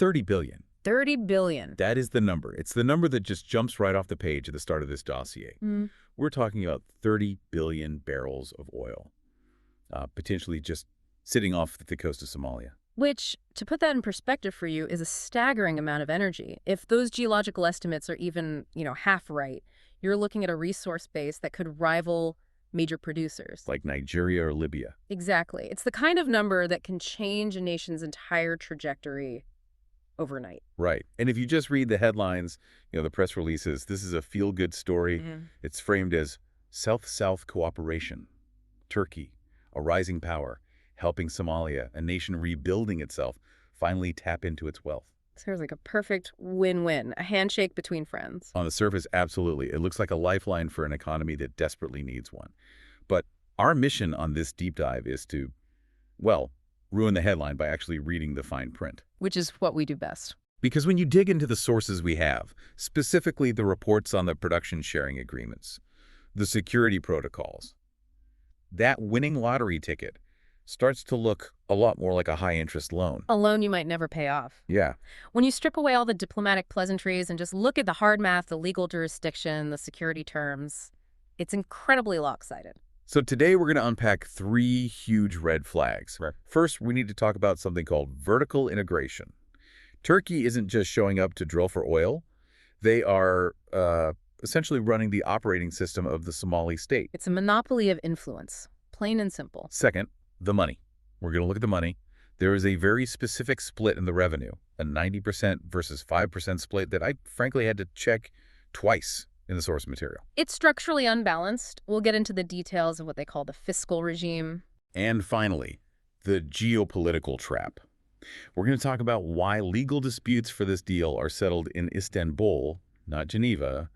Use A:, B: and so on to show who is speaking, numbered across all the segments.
A: 30 billion.
B: 30 billion.
A: That is the number. It's the number that just jumps right off the page at the start of this dossier. We're talking about 30 billion barrels of oil, potentially just sitting off the coast of Somalia.
B: Which, to put that in perspective for you, is a staggering amount of energy. If those geological estimates are even, half right, you're looking at a resource base that could rival major producers.
A: Like Nigeria or Libya.
B: Exactly. It's the kind of number that can change a nation's entire trajectory overnight.
A: Right. And if you just read the headlines, the press releases, this is a feel-good story. It's framed as South-South cooperation, Turkey, a rising power, helping Somalia, a nation rebuilding itself, finally tap into its wealth.
B: Sounds like a perfect win-win, a handshake between friends.
A: On the surface, absolutely. It looks like a lifeline for an economy that desperately needs one. But our mission on this deep dive is to, well, ruin the headline by actually reading the fine print.
B: Which is what we do best.
A: Because when you dig into the sources we have, specifically the reports on the production sharing agreements, the security protocols, that winning lottery ticket starts to look a lot more like a high-interest loan.
B: A loan you might never pay off.
A: Yeah.
B: When you strip away all the diplomatic pleasantries and just look at the hard math, the legal jurisdiction, the security terms, it's incredibly lopsided.
A: So today we're going to unpack 3 huge red flags.
C: Right.
A: First, we need to talk about something called vertical integration. Turkey isn't just showing up to drill for oil. They are essentially running the operating system of the Somali state.
B: It's a monopoly of influence, plain and simple.
A: Second, the money. We're going to look at the money. There is a very specific split in the revenue, a 90% versus 5% split that I frankly had to check twice in the source material.
B: It's structurally unbalanced. We'll get into the details of what they call the fiscal regime.
A: And finally, the geopolitical trap. We're going to talk about why legal disputes for this deal are settled in Istanbul, not Geneva,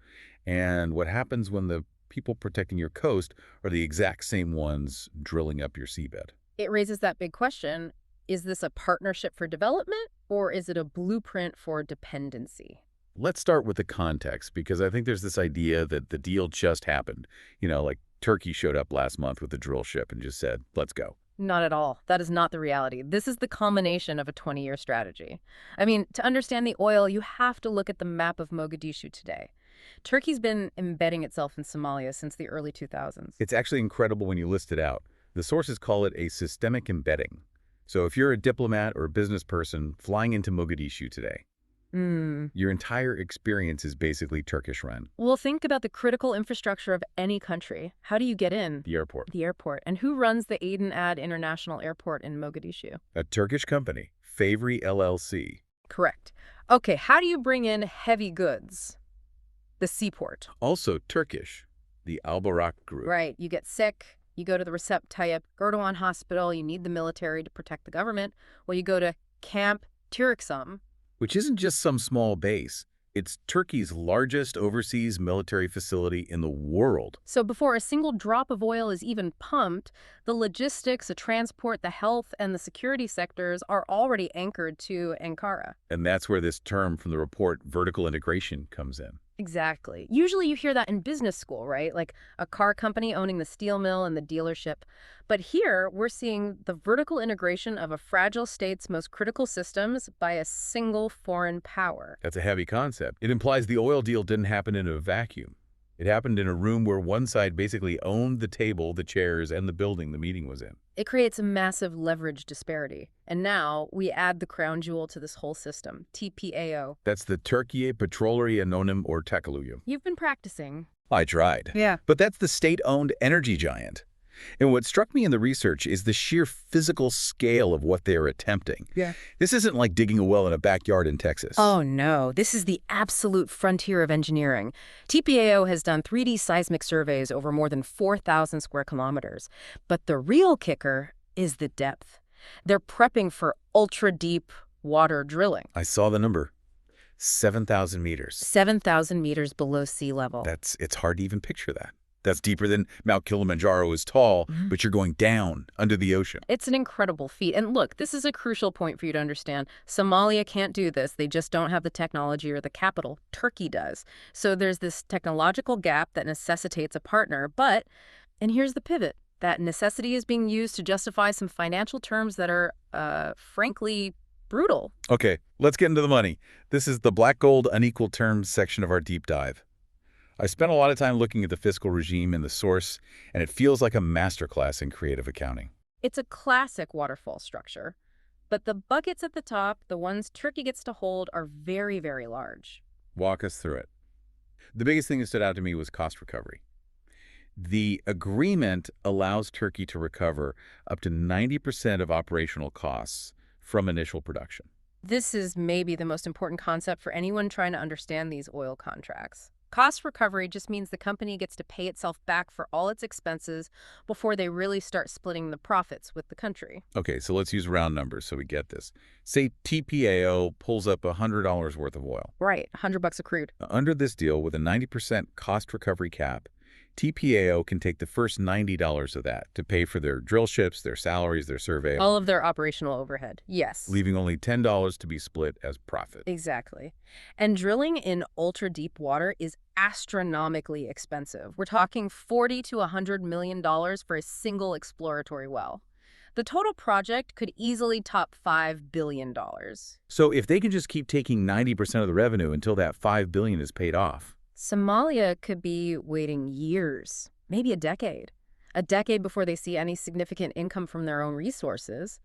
A: and what happens when the people protecting your coast are the exact same ones drilling up your seabed.
B: It raises that big question, is this a partnership for development or is it a blueprint for dependency?
A: Let's start with the context, because I think there's this idea that the deal just happened. Like Turkey showed up last month with a drill ship and just said, let's go.
B: Not at all. That is not the reality. This is the culmination of a 20-year strategy. I mean, to understand the oil, you have to look at the map of Mogadishu today. Turkey's been embedding itself in Somalia since the early 2000s.
A: It's actually incredible when you list it out. The sources call it a systemic embedding. So if you're a diplomat or a business person flying into Mogadishu today, your entire experience is basically Turkish run.
B: Well, think about the critical infrastructure of any country. How do you get in?
A: The airport.
B: The airport. And who runs the Aden Ad International Airport in Mogadishu?
A: A Turkish company, Favri LLC.
B: Correct. Okay, how do you bring in heavy goods? The seaport.
A: Also Turkish, the Al Barak Group.
B: Right. You get sick, you go to the Recep Tayyip Erdogan Hospital, you need the military to protect the government. Well, you go to Camp Tiriksam.
A: Which isn't just some small base. It's Turkey's largest overseas military facility in the world.
B: So before a single drop of oil is even pumped, the logistics, the transport, the health, and the security sectors are already anchored to Ankara.
A: And that's where this term from the report, vertical integration, comes in.
B: Exactly. Usually you hear that in business school, right? Like a car company owning the steel mill and the dealership. But here we're seeing the vertical integration of a fragile state's most critical systems by a single foreign power.
A: That's a heavy concept. It implies the oil deal didn't happen in a vacuum. It happened in a room where one side basically owned the table, the chairs, and the building the meeting was in.
B: It creates a massive leverage disparity. And now we add the crown jewel to this whole system, TPAO.
A: That's the Türkiye Petrolleri Anonim or Teknoloji.
B: You've been practicing.
A: I tried.
B: Yeah.
A: But that's the state-owned energy giant. And what struck me in the research is the sheer physical scale of what they are attempting.
C: Yeah.
A: This isn't like digging a well in a backyard in Texas.
B: Oh, no. This is the absolute frontier of engineering. TPAO has done 3D seismic surveys over more than 4,000 square kilometers. But the real kicker is the depth. They're prepping for ultra-deep water drilling.
A: I saw the number. 7,000 meters.
B: 7,000 meters below sea level.
A: It's hard to even picture that. That's deeper than Mount Kilimanjaro is tall, but you're going down under the ocean.
B: It's an incredible feat. And look, this is a crucial point for you to understand. Somalia can't do this. They just don't have the technology or the capital. Turkey does. So there's this technological gap that necessitates a partner. And here's the pivot. That necessity is being used to justify some financial terms that are, frankly, Brutal.
A: Okay, let's get into the money. This is the black gold unequal terms section of our deep dive. I spent a lot of time looking at the fiscal regime and the source, and it feels like a masterclass in creative accounting.
B: It's a classic waterfall structure. But the buckets at the top, the ones Turkey gets to hold, are very, very large.
A: Walk us through it. The biggest thing that stood out to me was cost recovery. The agreement allows Turkey to recover up to 90% of operational costs from initial production.
B: This is maybe the most important concept for anyone trying to understand these oil contracts. Cost recovery just means the company gets to pay itself back for all its expenses before they really start splitting the profits with the country.
A: Okay, so let's use round numbers so we get this. Say TPAO pulls up $100 worth of oil.
B: Right, $100 accrued.
A: Under this deal, with a 90% cost recovery cap, TPAO can take the first $90 of that to pay for their drill ships, their salaries, their survey,
B: All of their operational overhead. Yes.
A: leaving only $10 to be split as profit.
B: Exactly. And drilling in ultra-deep water is astronomically expensive. We're talking $40 to $100 million for a single exploratory well. The total project could easily top $5 billion.
A: So if they can just keep taking 90% of the revenue until that $5 billion is paid off.
B: Somalia could be waiting years, maybe a decade before they see any significant income from their own resources.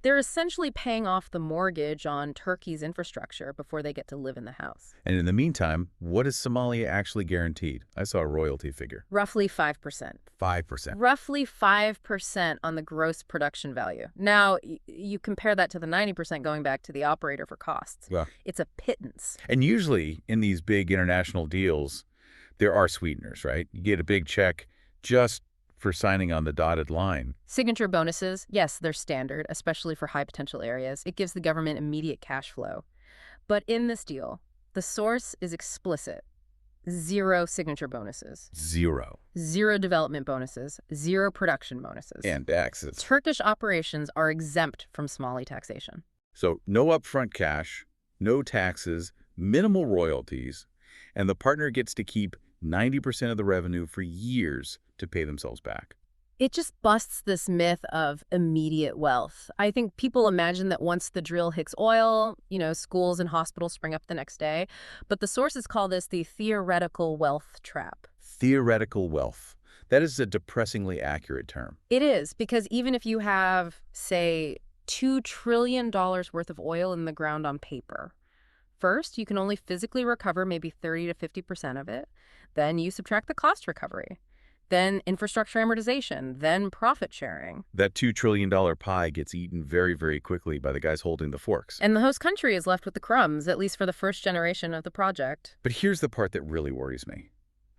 B: They're essentially paying off the mortgage on Turkey's infrastructure before they get to live in the house.
A: And in the meantime, what is Somalia actually guaranteed? I saw a royalty figure.
B: Roughly 5%.
A: 5%.
B: Roughly 5% on the gross production value. Now, you compare that to the 90% going back to the operator for costs.
A: Well,
B: It's a pittance.
A: and usually in these big international deals, there are sweeteners, right? You get a big check just for signing on the dotted line.
B: Signature bonuses, yes, they're standard, especially for high potential areas. It gives the government immediate cash flow. But in this deal, the source is explicit. 0 signature bonuses.
A: 0.
B: 0 development bonuses. 0 production bonuses.
A: And taxes.
B: Turkish operations are exempt from Somali taxation.
A: So no upfront cash, no taxes, minimal royalties, and the partner gets to keep 90% of the revenue for years to pay themselves back.
B: It just busts this myth of immediate wealth. I think people imagine that once the drill hits oil, schools and hospitals spring up the next day. But the sources call this the theoretical wealth trap.
A: Theoretical wealth. That is a depressingly accurate term.
B: It is, because even if you have, say, $2 trillion worth of oil in the ground on paper, first, you can only physically recover maybe 30 to 50% of it. Then you subtract the cost recovery. Then infrastructure amortization, then profit sharing.
A: That $2 trillion pie gets eaten very, very quickly by the guys holding the forks.
B: And the host country is left with the crumbs, at least for the first generation of the project.
A: But here's the part that really worries me.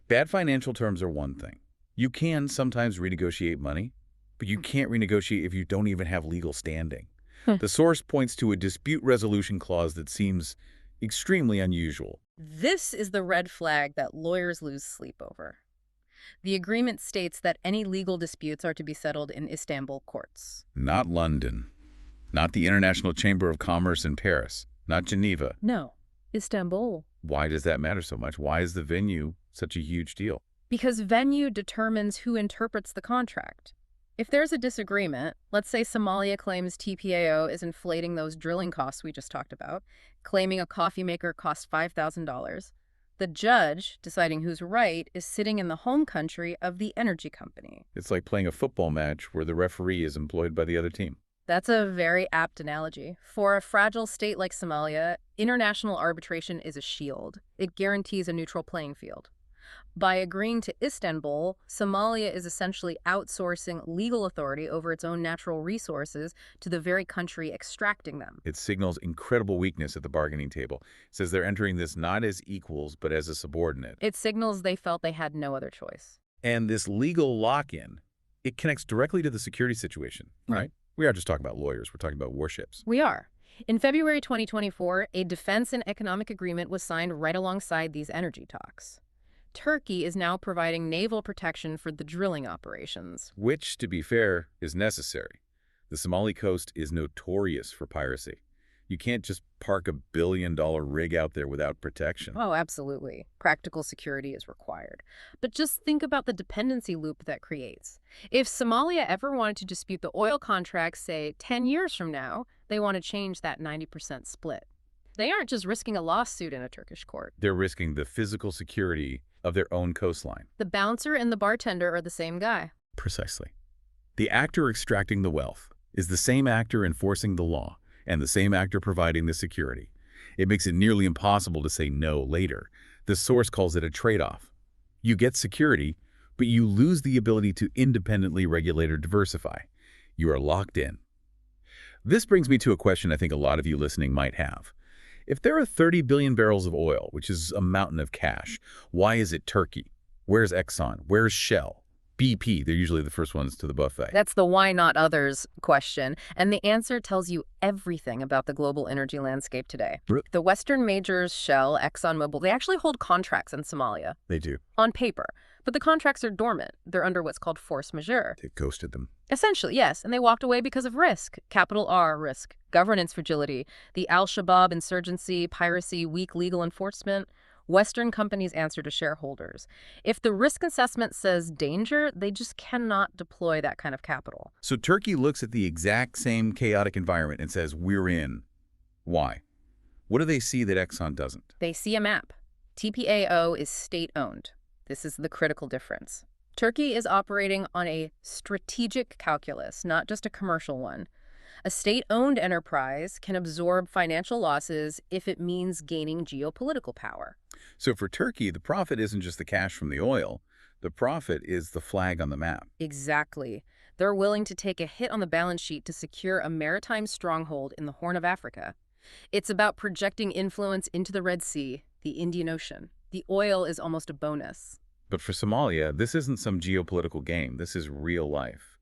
A: Bad financial terms are one thing. You can sometimes renegotiate money, but you can't renegotiate if you don't even have legal standing. The source points to a dispute resolution clause that seems extremely unusual.
B: This is the red flag that lawyers lose sleep over. The agreement states that any legal disputes are to be settled in Istanbul courts.
A: Not London. Not the International Chamber of Commerce in Paris. Not Geneva.
B: No, Istanbul.
A: Why does that matter so much? Why is the venue such a huge deal?
B: Because venue determines who interprets the contract. If there's a disagreement, let's say Somalia claims TPAO is inflating those drilling costs we just talked about, claiming a coffee maker costs $5,000, the judge, deciding who's right, is sitting in the home country of the energy company.
A: It's like playing a football match where the referee is employed by the other team.
B: That's a very apt analogy. For a fragile state like Somalia, international arbitration is a shield. It guarantees a neutral playing field. By agreeing to Istanbul, Somalia is essentially outsourcing legal authority over its own natural resources to the very country extracting them.
A: It signals incredible weakness at the bargaining table. It says they're entering this not as equals, but as a subordinate.
B: It signals they felt they had no other choice.
A: And this legal lock-in, it connects directly to the security situation, right? We aren't just talking about lawyers. We're talking about warships.
B: We are. In February 2024, a defense and economic agreement was signed right alongside these energy talks. Turkey is now providing naval protection for the drilling operations.
A: Which, to be fair, is necessary. The Somali coast is notorious for piracy. You can't just park $1 billion rig out there without protection.
B: Oh, absolutely. Practical security is required. But just think about the dependency loop that creates. If Somalia ever wanted to dispute the oil contracts, say, 10 years from now, They want to change that 90% split. They aren't just risking a lawsuit in a Turkish court.
A: They're risking the physical security of their own coastline.
B: The bouncer and the bartender are the same guy.
A: Precisely. The actor extracting the wealth is the same actor enforcing the law and the same actor providing the security. It makes it nearly impossible to say no later. The source calls it a trade-off. You get security, but you lose the ability to independently regulate or diversify. You are locked in. This brings me to a question I think a lot of you listening might have. If there are 30 billion barrels of oil, which is a mountain of cash, why is it Turkey? Where's Exxon? Where's Shell? BP, they're usually the first ones to the buffet.
B: That's the why not others question, and the answer tells you everything about the global energy landscape today. The Western majors, Shell, ExxonMobil, they actually hold contracts in Somalia.
A: They do.
B: On paper. But the contracts are dormant. They're under what's called force majeure.
A: They ghosted them.
B: Essentially, yes, and they walked away because of risk. Capital R, risk. Governance fragility. The Al-Shabaab insurgency, piracy, weak legal enforcement. Western companies answer to shareholders. If the risk assessment says danger, they just cannot deploy that kind of capital.
A: So Turkey looks at the exact same chaotic environment and says, we're in. Why? What do they see that Exxon doesn't?
B: They see a map. TPAO is state-owned. This is the critical difference. Turkey is operating on a strategic calculus, not just a commercial one. A state-owned enterprise can absorb financial losses if it means gaining geopolitical power.
A: So for Turkey, the profit isn't just the cash from the oil. The profit is the flag on the map.
B: Exactly. They're willing to take a hit on the balance sheet to secure a maritime stronghold in the Horn of Africa. It's about projecting influence into the Red Sea, the Indian Ocean. The oil is almost a bonus.
A: But for Somalia, this isn't some geopolitical game. This is real life.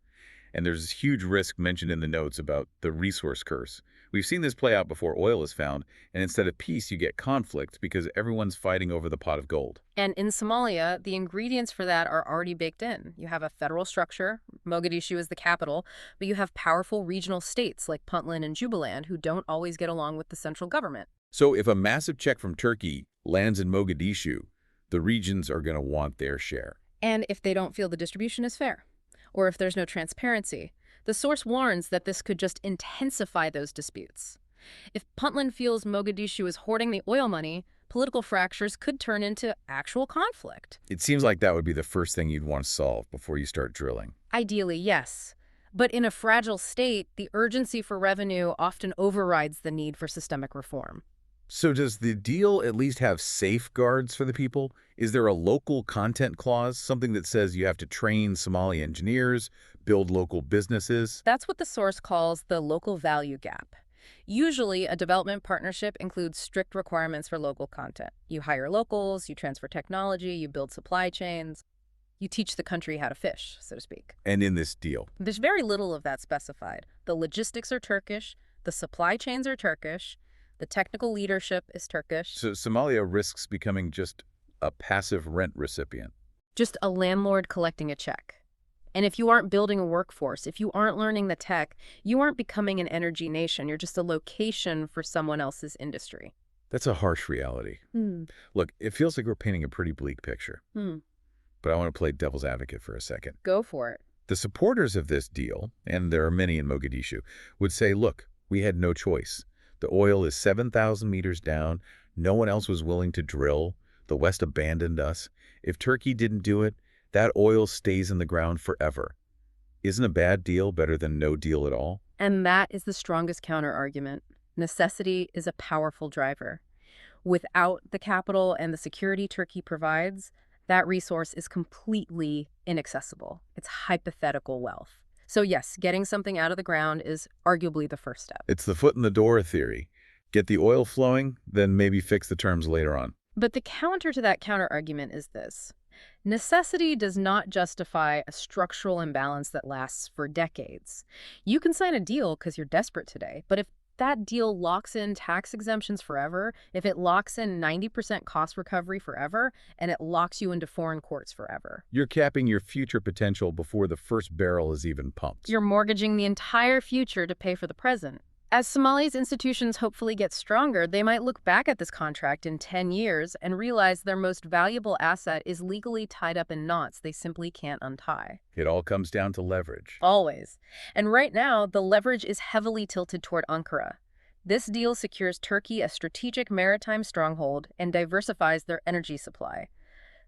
A: And there's this huge risk mentioned in the notes about the resource curse. We've seen this play out before oil is found, and instead of peace, you get conflict because everyone's fighting over the pot of gold.
B: And in Somalia, the ingredients for that are already baked in. You have a federal structure, Mogadishu is the capital, but you have powerful regional states like Puntland and Jubaland who don't always get along with the central government.
A: So if a massive check from Turkey lands in Mogadishu, the regions are going to want their share.
B: And if they don't feel the distribution is fair, or if there's no transparency, the source warns that this could just intensify those disputes. If Puntland feels Mogadishu is hoarding the oil money, political fractures could turn into actual conflict.
A: It seems like that would be the first thing you'd want to solve before you start drilling.
B: Ideally, yes. But in a fragile state, the urgency for revenue often overrides the need for systemic reform.
A: So does the deal at least have safeguards for the people? Is there a local content clause, something that says you have to train Somali engineers, build local businesses?
B: That's what the source calls the local value gap. Usually, a development partnership includes strict requirements for local content. You hire locals, you transfer technology, you build supply chains. You teach the country how to fish, so to speak.
A: And in this deal?
B: There's very little of that specified. The logistics are Turkish, the supply chains are Turkish, the technical leadership is Turkish.
A: So Somalia risks becoming just a passive rent recipient.
B: Just a landlord collecting a check. And if you aren't building a workforce, if you aren't learning the tech, you aren't becoming an energy nation. You're just a location for someone else's industry.
A: That's a harsh reality. Look, it feels like we're painting a pretty bleak picture. But I want to play devil's advocate for a second.
B: Go for it.
A: The supporters of this deal, and there are many in Mogadishu, would say, look, we had no choice. The oil is 7,000 meters down. No one else was willing to drill. The West abandoned us. If Turkey didn't do it, that oil stays in the ground forever. Isn't a bad deal better than no deal at all?
B: And that is the strongest counter-argument. Necessity is a powerful driver. Without the capital and the security Turkey provides, that resource is completely inaccessible. It's hypothetical wealth. So yes, getting something out of the ground is arguably the first step.
A: It's the foot in the door theory. Get the oil flowing, then maybe fix the terms later on.
B: But the counter to that counter-argument is this. Necessity does not justify a structural imbalance that lasts for decades. You can sign a deal because you're desperate today, but if that deal locks in tax exemptions forever, if it locks in 90% cost recovery forever, and it locks you into foreign courts forever,
A: you're capping your future potential before the first barrel is even pumped.
B: you're mortgaging the entire future to pay for the present. As Somalia's institutions hopefully get stronger, they might look back at this contract in 10 years and realize their most valuable asset is legally tied up in knots they simply can't untie.
A: It all comes down to leverage.
B: Always. And right now, the leverage is heavily tilted toward Ankara. This deal secures Turkey a strategic maritime stronghold and diversifies their energy supply.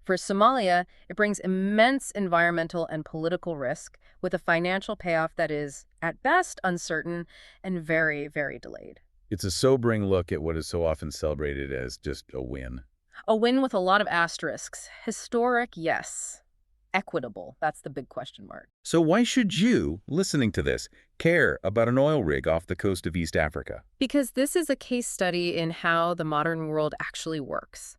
B: For Somalia, it brings immense environmental and political risk with a financial payoff that is, at best, uncertain and very, very delayed.
A: It's a sobering look at what is so often celebrated as just a win.
B: A win with a lot of asterisks. Historic, yes. Equitable, that's the big question mark.
A: So why should you, listening to this, care about an oil rig off the coast of East Africa?
B: Because this is a case study in how the modern world actually works.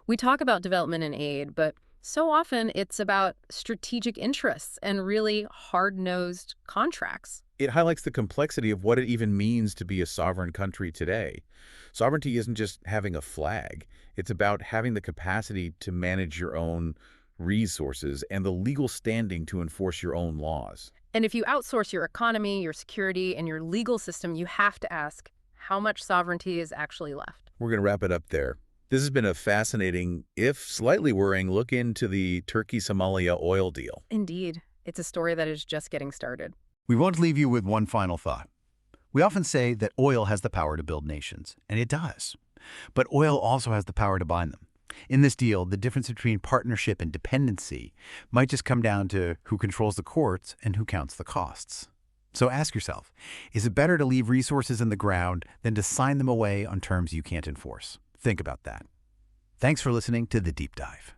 B: We talk about development and aid, but so often it's about strategic interests and really hard-nosed contracts.
A: It highlights the complexity of what it even means to be a sovereign country today. Sovereignty isn't just having a flag. It's about having the capacity to manage your own resources and the legal standing to enforce your own laws.
B: And if you outsource your economy, your security, and your legal system, you have to ask how much sovereignty is actually left.
A: We're going to wrap it up there. This has been a fascinating, if slightly worrying, look into the Turkey-Somalia oil deal.
B: Indeed. It's a story that is just getting started.
C: We want to leave you with one final thought. We often say that oil has the power to build nations, and it does. But oil also has the power to bind them. In this deal, the difference between partnership and dependency might just come down to who controls the courts and who counts the costs. So ask yourself, is it better to leave resources in the ground than to sign them away on terms you can't enforce? Think about that. Thanks for listening to The Deep Dive.